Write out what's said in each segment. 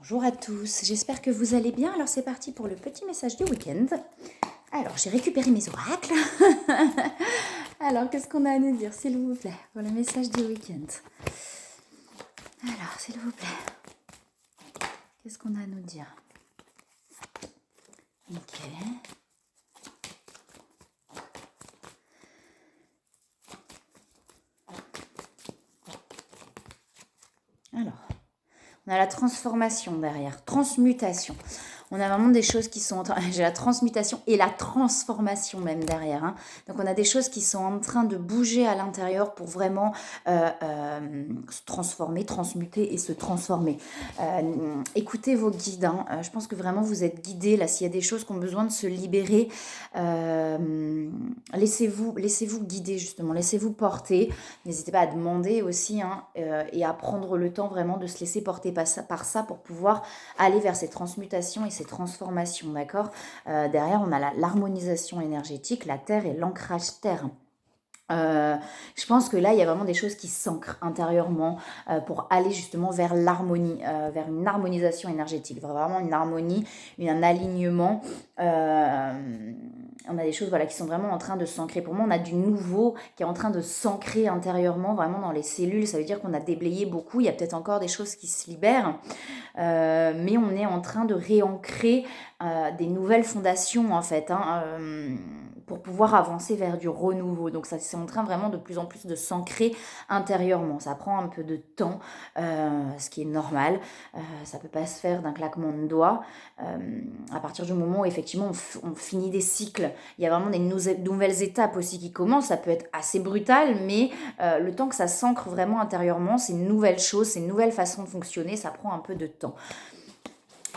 Bonjour à tous, j'espère que vous allez bien. Alors c'est parti pour le petit message du week-end. Alors j'ai récupéré mes oracles. Alors qu'est-ce qu'on a à nous dire s'il vous plaît pour le message du week-end? Alors s'il vous plaît, qu'est-ce qu'on a à nous dire? Ok. Alors, on a la transformation derrière, transmutation. On a vraiment des choses qui sont en train... J'ai la transmutation et la transformation même derrière. Hein. Donc on a des choses qui sont en train de bouger à l'intérieur pour vraiment se transformer, transmuter et se transformer. Écoutez vos guides. Hein. Je pense que vraiment vous êtes guidés. Là, s'il y a des choses qui ont besoin de se libérer, laissez-vous guider justement. Laissez-vous porter. N'hésitez pas à demander aussi hein, et à prendre le temps vraiment de se laisser porter par ça pour pouvoir aller vers ces transmutations et ces transformations, d'accord. Derrière, on a l'harmonisation énergétique, la terre et l'ancrage terre. Je pense que là, il y a vraiment des choses qui s'ancrent intérieurement pour aller justement vers l'harmonie, vers une harmonisation énergétique, vraiment une harmonie, un alignement. On a des choses voilà, qui sont vraiment en train de s'ancrer. Pour moi, on a du nouveau qui est en train de s'ancrer intérieurement, vraiment dans les cellules. Ça veut dire qu'on a déblayé beaucoup. Il y a peut-être encore des choses qui se libèrent. Mais on est en train de réancrer des nouvelles fondations, en fait. Hein, pour pouvoir avancer vers du renouveau. Donc ça c'est en train vraiment de plus en plus de s'ancrer intérieurement. Ça prend un peu de temps, ce qui est normal. Ça peut pas se faire d'un claquement de doigts. À partir du moment où effectivement on finit des cycles, il y a vraiment des nouvelles étapes aussi qui commencent. Ça peut être assez brutal, mais le temps que ça s'ancre vraiment intérieurement, c'est une nouvelle chose, c'est une nouvelle façon de fonctionner, ça prend un peu de temps.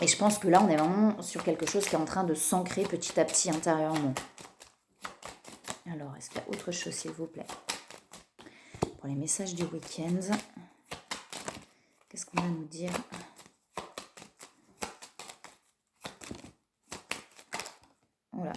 Et je pense que là, on est vraiment sur quelque chose qui est en train de s'ancrer petit à petit intérieurement. Alors, est-ce qu'il y a autre chose, s'il vous plaît? Pour les messages du week-end, qu'est-ce qu'on va nous dire? Voilà.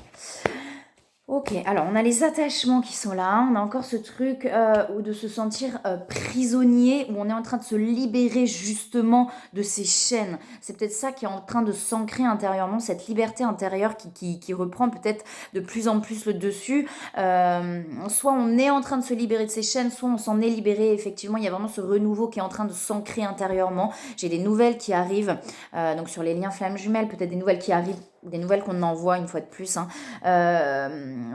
Ok, alors on a les attachements qui sont là, on a encore ce truc de se sentir prisonnier, où on est en train de se libérer justement de ces chaînes. C'est peut-être ça qui est en train de s'ancrer intérieurement, cette liberté intérieure qui reprend peut-être de plus en plus le dessus. Soit on est en train de se libérer de ces chaînes, soit on s'en est libéré. Effectivement, il y a vraiment ce renouveau qui est en train de s'ancrer intérieurement. J'ai des nouvelles qui arrivent, donc sur les liens flammes jumelles, peut-être des nouvelles qui arrivent, des nouvelles qu'on envoie une fois de plus. Hein.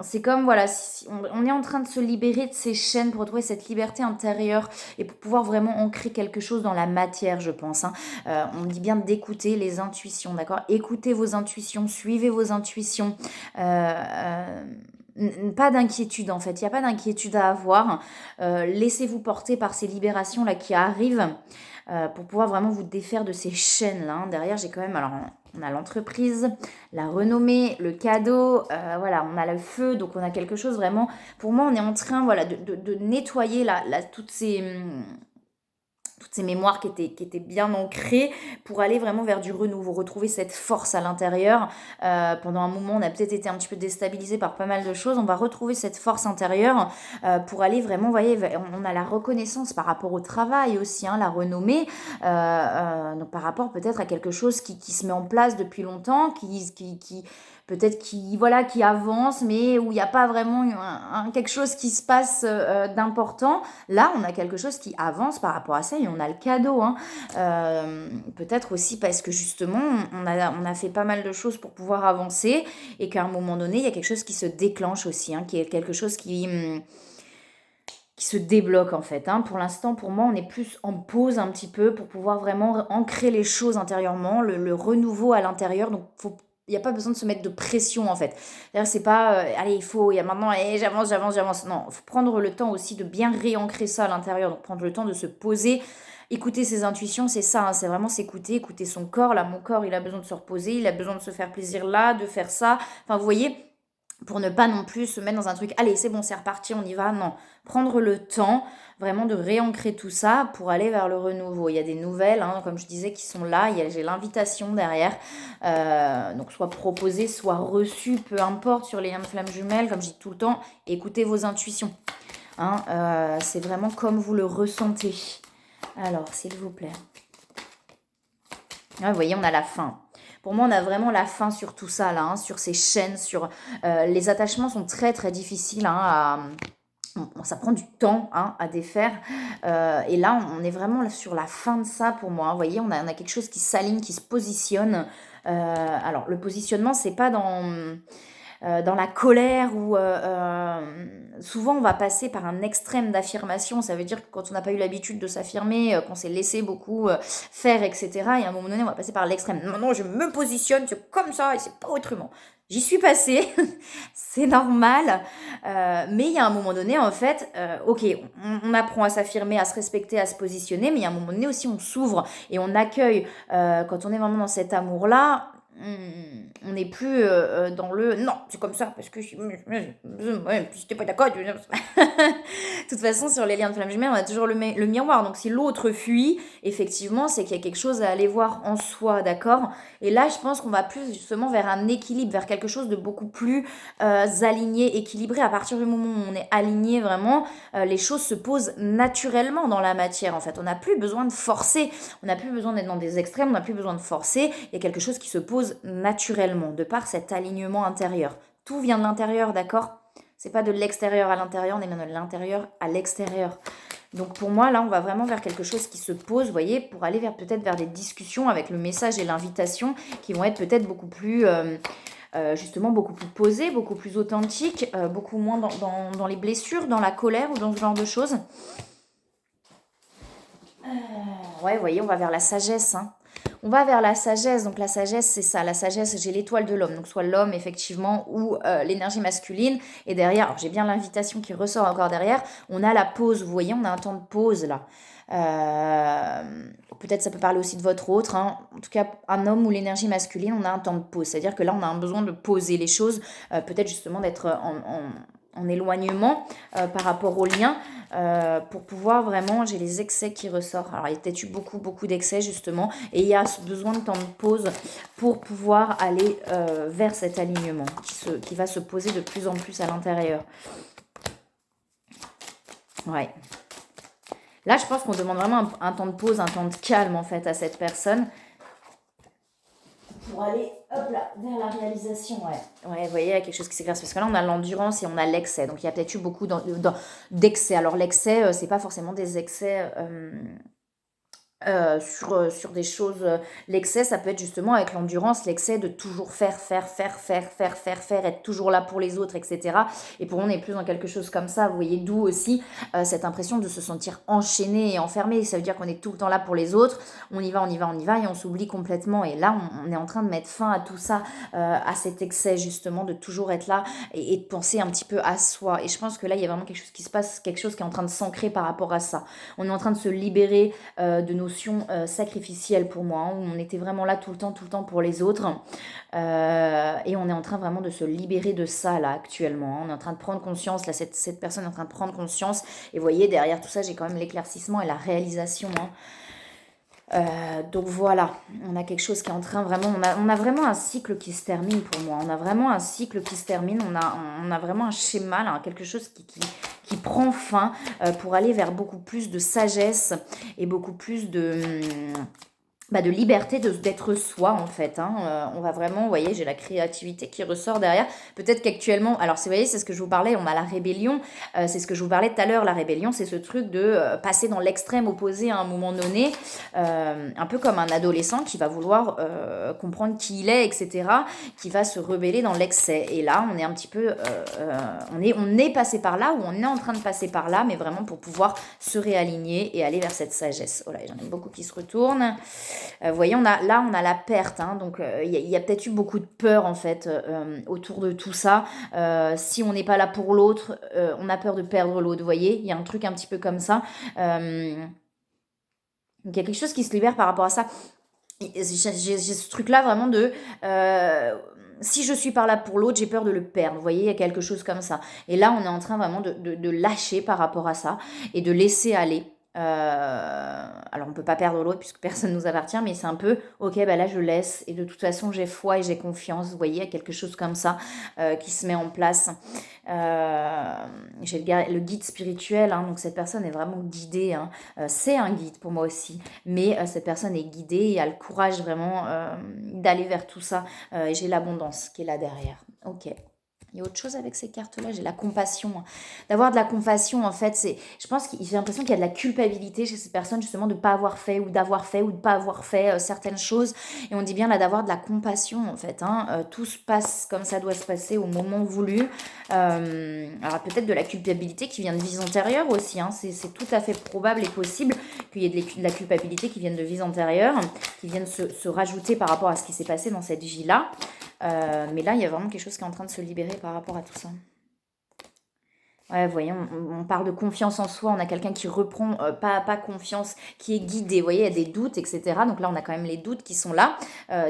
C'est comme, voilà, si on est en train de se libérer de ces chaînes pour retrouver cette liberté intérieure et pour pouvoir vraiment ancrer quelque chose dans la matière, je pense. Hein. On dit bien d'écouter les intuitions, d'accord? Écoutez vos intuitions, suivez vos intuitions. Pas d'inquiétude en fait, il n'y a pas d'inquiétude à avoir. Laissez-vous porter par ces libérations là qui arrivent pour pouvoir vraiment vous défaire de ces chaînes là. Hein. Derrière, j'ai quand même, alors on a l'entreprise, la renommée, le cadeau, voilà, on a le feu, donc on a quelque chose vraiment. Pour moi, on est en train, voilà, de nettoyer toutes ces mémoires qui étaient bien ancrées pour aller vraiment vers du renouveau, retrouver cette force à l'intérieur. Pendant un moment, on a peut-être été un petit peu déstabilisé par pas mal de choses. On va retrouver cette force intérieure pour aller vraiment, vous voyez, on a la reconnaissance par rapport au travail aussi, hein, la renommée, donc par rapport peut-être à quelque chose qui se met en place depuis longtemps, peut-être qui avance, mais où il n'y a pas vraiment quelque chose qui se passe d'important. Là, on a quelque chose qui avance par rapport à ça et on a le cadeau. Hein. Peut-être aussi parce que justement, on a fait pas mal de choses pour pouvoir avancer et qu'à un moment donné, il y a quelque chose qui se déclenche aussi, hein, qui est quelque chose qui se débloque en fait. Hein. Pour l'instant, pour moi, on est plus en pause un petit peu pour pouvoir vraiment ancrer les choses intérieurement, le renouveau à l'intérieur. Donc, il n'y a pas besoin de se mettre de pression en fait. C'est-à-dire, c'est pas, allez, il y a maintenant, j'avance. Non, il faut prendre le temps aussi de bien réancrer ça à l'intérieur. Donc, prendre le temps de se poser, écouter ses intuitions, c'est ça, hein, c'est vraiment s'écouter, écouter son corps. Là, mon corps, il a besoin de se reposer, il a besoin de se faire plaisir là, de faire ça. Enfin, vous voyez, pour ne pas non plus se mettre dans un truc, allez, c'est bon, c'est reparti, on y va. Non, prendre le temps vraiment de réancrer tout ça pour aller vers le renouveau. Il y a des nouvelles, hein, comme je disais, qui sont là. J'ai l'invitation derrière. Donc, soit proposée, soit reçue, peu importe, sur les liens de flammes jumelles, comme je dis tout le temps, écoutez vos intuitions. Hein, c'est vraiment comme vous le ressentez. Alors, s'il vous plaît. Ouais, vous voyez, on a la fin. Pour moi, on a vraiment la fin sur tout ça, là, hein, sur ces chaînes, sur... les attachements sont très, très difficiles, hein, ça prend du temps, hein, à défaire. Et là, on est vraiment sur la fin de ça pour moi, hein. Vous voyez, on a quelque chose qui s'aligne, qui se positionne. Alors, le positionnement, c'est pas dans la colère ou souvent on va passer par un extrême d'affirmation. Ça veut dire que quand on n'a pas eu l'habitude de s'affirmer, qu'on s'est laissé beaucoup faire, etc. Et à un moment donné, on va passer par l'extrême. Non, non, je me positionne, c'est comme ça et c'est pas autrement. J'y suis passée, c'est normal, mais il y a un moment donné, en fait, ok, on apprend à s'affirmer, à se respecter, à se positionner, mais il y a un moment donné aussi, on s'ouvre et on accueille, quand on est vraiment dans cet amour-là, on n'est plus dans le non, c'est comme ça parce que ouais, si t'es pas d'accord, de toute façon, sur les liens de flamme jumelle, on a toujours le miroir. Donc, si l'autre fuit, effectivement, c'est qu'il y a quelque chose à aller voir en soi, d'accord. Et là, je pense qu'on va plus justement vers un équilibre, vers quelque chose de beaucoup plus aligné, équilibré. À partir du moment où on est aligné vraiment, les choses se posent naturellement dans la matière. En fait, on n'a plus besoin de forcer, on n'a plus besoin d'être dans des extrêmes, on n'a plus besoin de forcer. Il y a quelque chose qui se pose naturellement, de par cet alignement intérieur. Tout vient de l'intérieur, d'accord. C'est pas de l'extérieur à l'intérieur, on est bien de l'intérieur à l'extérieur. Donc pour moi, là, on va vraiment vers quelque chose qui se pose, vous voyez, pour aller peut-être vers des discussions avec le message et l'invitation qui vont être peut-être beaucoup plus, justement, beaucoup plus posées, beaucoup plus authentiques, beaucoup moins dans les blessures, dans la colère ou dans ce genre de choses. Ouais, vous voyez, on va vers la sagesse, hein. On va vers la sagesse, donc la sagesse c'est ça, la sagesse j'ai l'étoile de l'homme, donc soit l'homme effectivement ou l'énergie masculine, et derrière, alors j'ai bien l'invitation qui ressort encore derrière, on a la pause, vous voyez, on a un temps de pause là. Peut-être ça peut parler aussi de votre autre, hein. En tout cas un homme ou l'énergie masculine, on a un temps de pause, c'est-à-dire que là on a un besoin de poser les choses, peut-être justement d'être en éloignement par rapport au lien, pour pouvoir vraiment, j'ai les excès qui ressortent. Alors il y a peut-être eu beaucoup, beaucoup d'excès justement, et il y a ce besoin de temps de pause pour pouvoir aller vers cet alignement qui va se poser de plus en plus à l'intérieur. Ouais. Là, je pense qu'on demande vraiment un temps de pause, un temps de calme en fait à cette personne pour aller, hop là, vers la réalisation, ouais. Ouais, vous voyez, il y a quelque chose qui s'éclaircit. Parce que là, on a l'endurance et on a l'excès. Donc, il y a peut-être eu beaucoup d'excès. Alors, l'excès, c'est pas forcément des excès sur des choses. L'excès, ça peut être justement avec l'endurance, l'excès de toujours faire, être toujours là pour les autres, etc. Et pour moi, on est plus dans quelque chose comme ça. Vous voyez, d'où aussi cette impression de se sentir enchaîné et enfermé. Ça veut dire qu'on est tout le temps là pour les autres. On y va, et on s'oublie complètement. Et là, on est en train de mettre fin à tout ça, à cet excès justement de toujours être là et de penser un petit peu à soi. Et je pense que là, il y a vraiment quelque chose qui se passe, quelque chose qui est en train de s'ancrer par rapport à ça. On est en train de se libérer de notions sacrificielles pour moi, hein, où on était vraiment là tout le temps pour les autres. Et on est en train vraiment de se libérer de ça là actuellement, hein. On est en train de prendre conscience, là cette personne est en train de prendre conscience. Et vous voyez, derrière tout ça, j'ai quand même l'éclaircissement et la réalisation, hein. Donc voilà, on a quelque chose qui est en train vraiment, on a vraiment un cycle qui se termine pour moi. On a vraiment un cycle qui se termine, on a vraiment un schéma, là, quelque chose qui prend fin pour aller vers beaucoup plus de sagesse et beaucoup plus de liberté d'être soi en fait, hein. On va vraiment, vous voyez, j'ai la créativité qui ressort derrière. Peut-être qu'actuellement, alors vous voyez, c'est ce que je vous parlais, on a la rébellion, c'est ce que je vous parlais tout à l'heure, la rébellion, c'est ce truc de passer dans l'extrême opposé à un moment donné, un peu comme un adolescent qui va vouloir comprendre qui il est, etc., qui va se rebeller dans l'excès. Et là, on est un petit peu, on est passé par là, ou on est en train de passer par là, mais vraiment pour pouvoir se réaligner et aller vers cette sagesse. Voilà, j'en ai beaucoup qui se retournent. Vous voyez, on a la perte, hein. Donc il y a peut-être eu beaucoup de peur en fait autour de tout ça. Si on n'est pas là pour l'autre, on a peur de perdre l'autre, vous voyez, il y a un truc un petit peu comme ça. Donc il y a quelque chose qui se libère par rapport à ça. J'ai ce truc-là vraiment de... si je suis par là pour l'autre, j'ai peur de le perdre. Vous voyez, il y a quelque chose comme ça. Et là, on est en train vraiment de lâcher par rapport à ça et de laisser aller. Alors on peut pas perdre l'autre puisque personne nous appartient, mais c'est un peu, ok, bah là je laisse et de toute façon j'ai foi et j'ai confiance, vous voyez, il y a quelque chose comme ça qui se met en place. J'ai le guide spirituel, hein, donc cette personne est vraiment guidée, hein. C'est un guide pour moi aussi, mais cette personne est guidée et a le courage vraiment d'aller vers tout ça. Et j'ai l'abondance qui est là derrière. Ok. Il y a autre chose avec ces cartes-là, j'ai la compassion, hein. D'avoir de la compassion, en fait, je pense que j'ai l'impression qu'il y a de la culpabilité chez ces personnes, justement, de ne pas avoir fait ou d'avoir fait ou de ne pas avoir fait certaines choses. Et on dit bien là d'avoir de la compassion, en fait, hein. Tout se passe comme ça doit se passer au moment voulu. Alors peut-être de la culpabilité qui vient de vies antérieures aussi, hein. C'est tout à fait probable et possible qu'il y ait de la culpabilité qui vienne de vies antérieures, qui viennent se rajouter par rapport à ce qui s'est passé dans cette vie-là. Mais là, il y a vraiment quelque chose qui est en train de se libérer par rapport à tout ça. Ouais, vous voyez, on parle de confiance en soi, on a quelqu'un qui reprend pas confiance, qui est guidé, vous voyez, il y a des doutes, etc. Donc là, on a quand même les doutes qui sont là,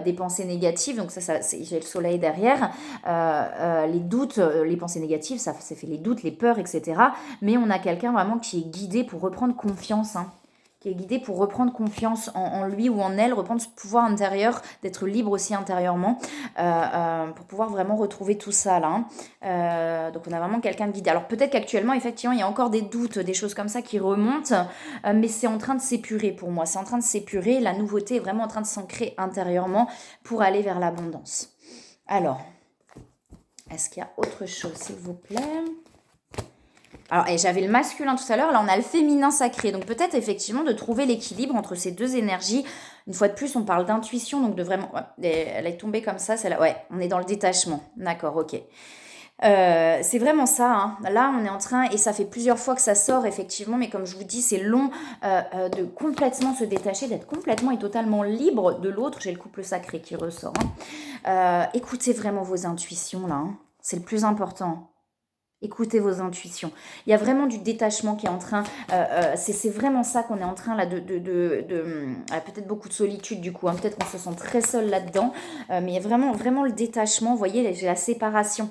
des pensées négatives, donc j'ai le soleil derrière. Les doutes, les pensées négatives, ça fait les doutes, les peurs, etc. Mais on a quelqu'un vraiment qui est guidé pour reprendre confiance, hein, qui est guidé pour reprendre confiance en lui ou en elle, reprendre ce pouvoir intérieur, d'être libre aussi intérieurement, pour pouvoir vraiment retrouver tout ça là, hein. Donc on a vraiment quelqu'un de guidé. Alors peut-être qu'actuellement, effectivement, il y a encore des doutes, des choses comme ça qui remontent, mais c'est en train de s'épurer pour moi. C'est en train de s'épurer. La nouveauté est vraiment en train de s'ancrer intérieurement pour aller vers l'abondance. Alors, est-ce qu'il y a autre chose, s'il vous plaît ? Alors, j'avais le masculin tout à l'heure, là on a le féminin sacré. Donc peut-être effectivement de trouver l'équilibre entre ces deux énergies. Une fois de plus, on parle d'intuition, donc de vraiment... Ouais, elle est tombée comme ça, celle-là. Ouais, on est dans le détachement. D'accord, ok. C'est vraiment ça, hein. Là on est en train, et ça fait plusieurs fois que ça sort effectivement, mais comme je vous dis, c'est long de complètement se détacher, d'être complètement et totalement libre de l'autre. J'ai le couple sacré qui ressort, hein. Écoutez vraiment vos intuitions là, hein. C'est le plus important. Écoutez vos intuitions. Il y a vraiment du détachement qui est en train... c'est vraiment ça qu'on est en train là peut-être beaucoup de solitude du coup, hein, peut-être qu'on se sent très seul là-dedans, mais il y a vraiment, vraiment le détachement. Vous voyez, j'ai la séparation.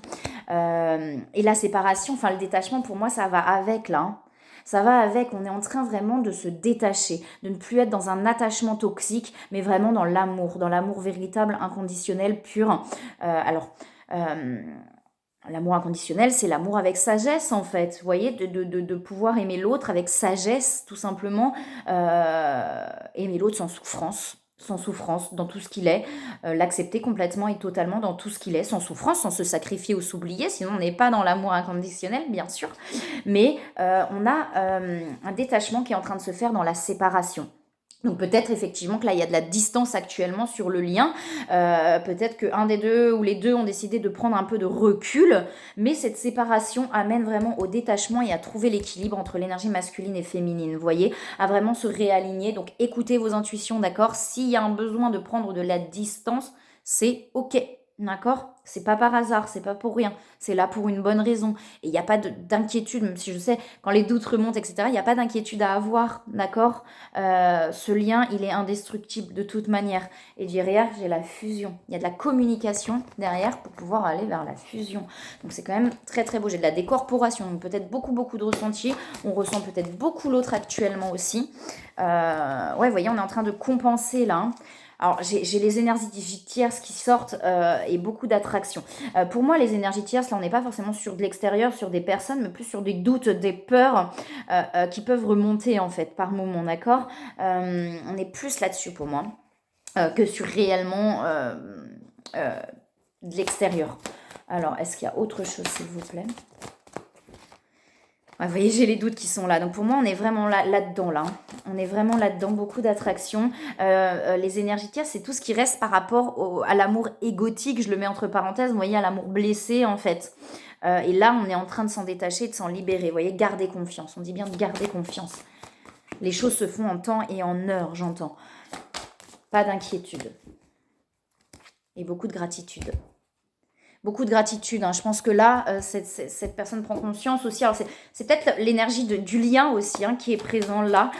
Et la séparation, enfin le détachement pour moi ça va avec là, hein. Ça va avec, on est en train vraiment de se détacher, de ne plus être dans un attachement toxique, mais vraiment dans l'amour véritable, inconditionnel, pur. Alors... L'amour inconditionnel, c'est l'amour avec sagesse, en fait. Vous voyez, de pouvoir aimer l'autre avec sagesse, tout simplement. Aimer l'autre sans souffrance dans tout ce qu'il est. L'accepter complètement et totalement dans tout ce qu'il est, sans souffrance, sans se sacrifier ou s'oublier. Sinon, on n'est pas dans l'amour inconditionnel, bien sûr. Mais on a un détachement qui est en train de se faire dans la séparation. Donc peut-être effectivement que là il y a de la distance actuellement sur le lien, peut-être qu'un des deux ou les deux ont décidé de prendre un peu de recul, mais cette séparation amène vraiment au détachement et à trouver l'équilibre entre l'énergie masculine et féminine, vous voyez, à vraiment se réaligner. Donc écoutez vos intuitions, d'accord. S'il y a un besoin de prendre de la distance, c'est ok. D'accord. C'est pas par hasard, c'est pas pour rien. C'est là pour une bonne raison. Et il n'y a pas d'inquiétude, même si je sais, quand les doutes remontent, etc., il n'y a pas d'inquiétude à avoir, d'accord. Ce lien, il est indestructible de toute manière. Et derrière, j'ai la fusion. Il y a de la communication derrière pour pouvoir aller vers la fusion. Donc c'est quand même très très beau. J'ai de la décorporation, donc peut-être beaucoup de ressentis. On ressent peut-être beaucoup l'autre actuellement aussi. Ouais, vous voyez, on est en train de compenser là, hein. Alors, j'ai les énergies tierces qui sortent et beaucoup d'attraction. Pour moi, les énergies tierces, là, on n'est pas forcément sur de l'extérieur, sur des personnes, mais plus sur des doutes, des peurs qui peuvent remonter, en fait, par moment, d'accord. On est plus là-dessus, pour moi, que sur réellement de l'extérieur. Alors, est-ce qu'il y a autre chose, s'il vous plaît ? Ouais, vous voyez, j'ai les doutes qui sont là. Donc pour moi, on est vraiment là-dedans, là. On est vraiment là-dedans, beaucoup d'attraction. Les énergies tierces, c'est tout ce qui reste par rapport à l'amour égotique. Je le mets entre parenthèses, vous voyez, à l'amour blessé, en fait. Et là, on est en train de s'en détacher, de s'en libérer. Vous voyez, garder confiance. On dit bien de garder confiance. Les choses se font en temps et en heure, j'entends. Pas d'inquiétude. Et beaucoup de gratitude. Beaucoup de gratitude, hein. Je pense que là, cette personne prend conscience aussi. Alors, c'est peut-être l'énergie du lien aussi, hein, qui est présent là.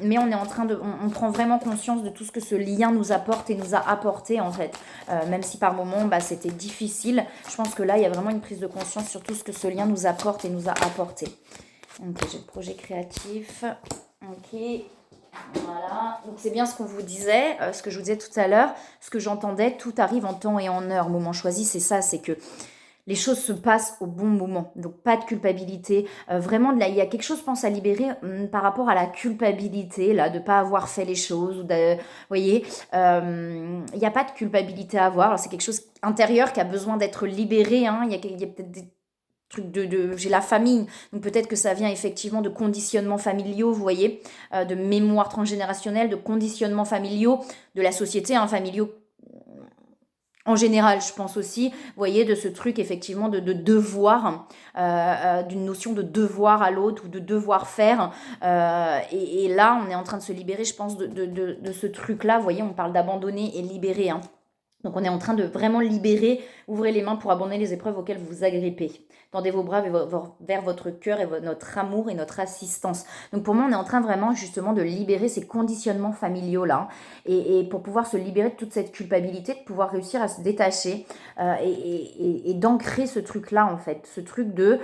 Mais on est en train on prend vraiment conscience de tout ce que ce lien nous apporte et nous a apporté, en fait. Même si par moments, c'était difficile. Je pense que là, il y a vraiment une prise de conscience sur tout ce que ce lien nous apporte et nous a apporté. Ok, j'ai le projet créatif. Ok. Voilà, donc c'est bien ce qu'on vous disait, ce que je vous disais tout à l'heure, ce que j'entendais, tout arrive en temps et en heure. Moment choisi, c'est ça, c'est que les choses se passent au bon moment. Donc pas de culpabilité. Vraiment, là, il y a quelque chose, je pense, à libérer par rapport à la culpabilité, là, de ne pas avoir fait les choses. Vous voyez, il n'y a pas de culpabilité à avoir. Alors, c'est quelque chose intérieur qui a besoin d'être libéré. Hein. Il y a peut-être des trucs j'ai la famille, donc peut-être que ça vient effectivement de conditionnements familiaux, vous voyez, de mémoire transgénérationnelle, de conditionnements familiaux, de la société, hein, familiaux en général, je pense aussi, vous voyez, de ce truc effectivement de devoir, d'une notion de devoir à l'autre ou de devoir faire. Et là, on est en train de se libérer, je pense, de ce truc-là. Vous voyez, on parle d'abandonner et libérer. Hein. Donc on est en train de vraiment libérer, ouvrez les mains pour abandonner les épreuves auxquelles vous vous agrippez. Tendez vos bras vers votre cœur et notre amour et notre assistance. Donc pour moi, on est en train vraiment justement de libérer ces conditionnements familiaux-là. Et pour pouvoir se libérer de toute cette culpabilité, de pouvoir réussir à se détacher et d'ancrer ce truc-là en fait. Ce truc de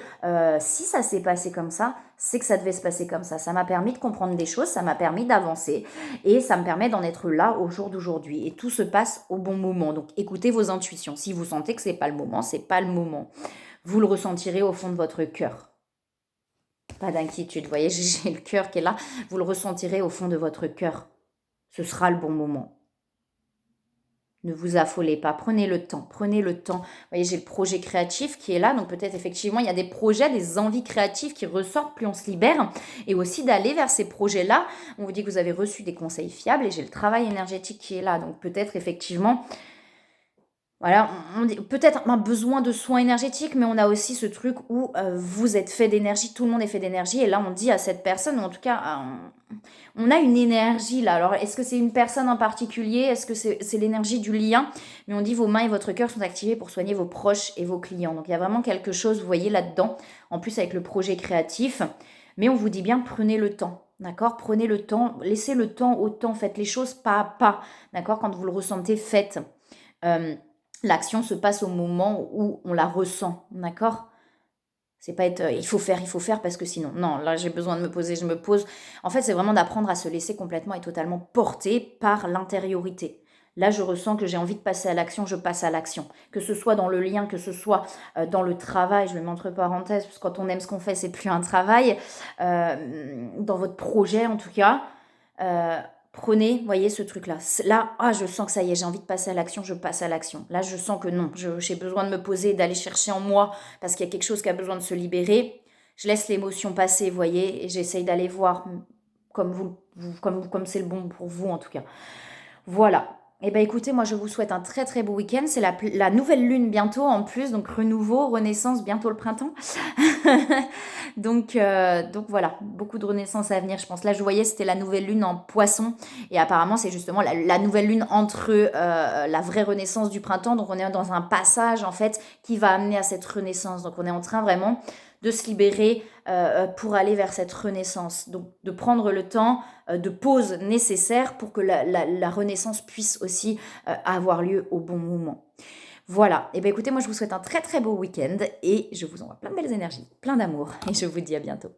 si ça s'est passé comme ça, c'est que ça devait se passer comme ça. Ça m'a permis de comprendre des choses, ça m'a permis d'avancer et ça me permet d'en être là au jour d'aujourd'hui. Et tout se passe au bon moment. Donc écoutez vos intuitions. Si vous sentez que c'est pas le moment, c'est pas le moment. Vous le ressentirez au fond de votre cœur. Pas d'inquiétude, vous voyez, j'ai le cœur qui est là. Vous le ressentirez au fond de votre cœur. Ce sera le bon moment. Ne vous affolez pas, prenez le temps, prenez le temps. Vous voyez, j'ai le projet créatif qui est là, donc peut-être effectivement il y a des projets, des envies créatives qui ressortent, plus on se libère, et aussi d'aller vers ces projets-là. On vous dit que vous avez reçu des conseils fiables, et j'ai le travail énergétique qui est là, donc peut-être effectivement voilà, on dit peut-être un besoin de soins énergétiques, mais on a aussi ce truc où vous êtes fait d'énergie, tout le monde est fait d'énergie, et là on dit à cette personne, ou en tout cas, on a une énergie là. Alors est-ce que c'est une personne en particulier? Est-ce que c'est l'énergie du lien? Mais on dit vos mains et votre cœur sont activés pour soigner vos proches et vos clients. Donc il y a vraiment quelque chose, vous voyez, là-dedans, en plus avec le projet créatif, mais on vous dit bien prenez le temps. D'accord? Prenez le temps, laissez le temps au temps, faites les choses pas à pas. D'accord? Quand vous le ressentez, faites. L'action se passe au moment où on la ressent, d'accord? C'est pas être il faut faire parce que sinon. Non, là j'ai besoin de me poser, je me pose. En fait, c'est vraiment d'apprendre à se laisser complètement et totalement porter par l'intériorité. Là, je ressens que j'ai envie de passer à l'action, je passe à l'action. Que ce soit dans le lien, que ce soit dans le travail, je le mets entre parenthèses, parce que quand on aime ce qu'on fait, c'est plus un travail. Dans votre projet, en tout cas. Euh, Prenez, voyez ce truc-là. Là, je sens que ça y est, j'ai envie de passer à l'action, je passe à l'action. Là, je sens que non, j'ai besoin de me poser, d'aller chercher en moi, parce qu'il y a quelque chose qui a besoin de se libérer. Je laisse l'émotion passer, voyez, et j'essaye d'aller voir comme comme c'est le bon pour vous en tout cas. Voilà. Eh bien écoutez, moi je vous souhaite un très très beau week-end. C'est la nouvelle lune bientôt en plus, donc renouveau, renaissance, bientôt le printemps. Donc voilà, beaucoup de renaissance à venir, je pense. Là je voyais c'était la nouvelle lune en poisson et apparemment c'est justement la nouvelle lune entre la vraie renaissance du printemps. Donc on est dans un passage en fait qui va amener à cette renaissance. Donc on est en train vraiment de se libérer pour aller vers cette renaissance. Donc de prendre le temps de pause nécessaire pour que la renaissance puisse aussi avoir lieu au bon moment. Voilà, et bien écoutez, moi je vous souhaite un très très beau week-end et je vous envoie plein de belles énergies, plein d'amour et je vous dis à bientôt.